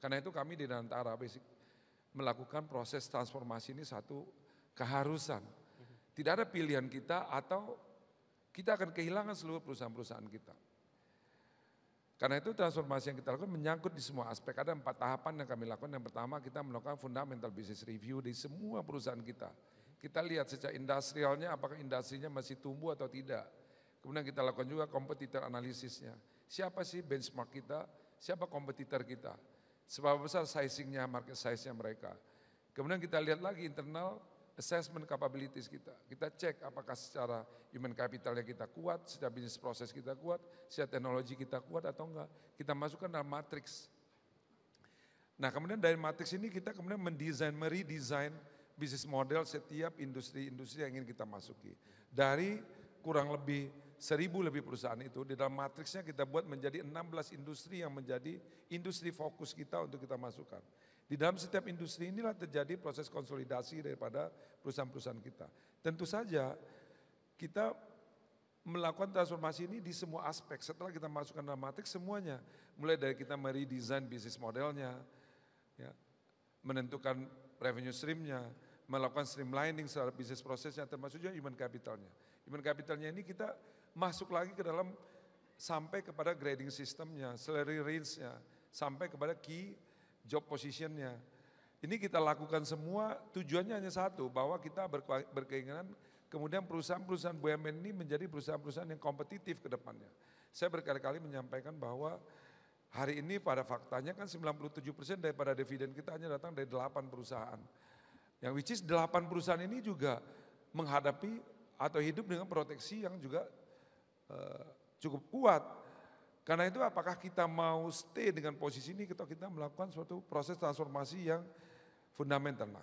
Karena itu kami di Danantara melakukan proses transformasi ini satu keharusan. Tidak ada pilihan kita atau kita akan kehilangan seluruh perusahaan-perusahaan kita. Karena itu transformasi yang kita lakukan menyangkut di semua aspek. Ada 4 tahapan yang kami lakukan. Yang pertama kita melakukan fundamental business review di semua perusahaan kita. Kita lihat secara industrialnya apakah industrinya masih tumbuh atau tidak. Kemudian kita lakukan juga competitor analisisnya. Siapa sih benchmark kita, siapa kompetitor kita. Seberapa besar sizingnya, market size-nya mereka. Kemudian kita lihat lagi internal assessment capabilities kita. Kita cek apakah secara human capitalnya kita kuat, secara bisnis proses kita kuat, secara teknologi kita kuat atau enggak. Kita masukkan dalam matriks. Nah kemudian dari matriks ini kita kemudian meredesign bisnis model setiap industri-industri yang ingin kita masuki. Dari kurang lebih 1.000 lebih perusahaan itu, di dalam matriksnya kita buat menjadi 16 industri yang menjadi industri fokus kita untuk kita masukkan. Di dalam setiap industri inilah terjadi proses konsolidasi daripada perusahaan-perusahaan kita. Tentu saja kita melakukan transformasi ini di semua aspek. Setelah kita masukkan dalam matriks semuanya, mulai dari kita meredesign bisnis modelnya, ya, menentukan revenue streamnya, melakukan streamlining secara bisnis prosesnya, termasuk juga human capitalnya. Human capitalnya ini kita masuk lagi ke dalam sampai kepada grading systemnya, salary range-nya, sampai kepada key job positionnya. Ini kita lakukan semua tujuannya hanya satu, bahwa kita berkeinginan kemudian perusahaan-perusahaan BUMN ini menjadi perusahaan-perusahaan yang kompetitif ke depannya. Saya berkali-kali menyampaikan bahwa hari ini pada faktanya kan 97% daripada dividen kita hanya datang dari 8 perusahaan. Yang which is 8 perusahaan ini juga menghadapi atau hidup dengan proteksi yang juga cukup kuat. Karena itu apakah kita mau stay dengan posisi ini atau kita melakukan suatu proses transformasi yang fundamental. Nah,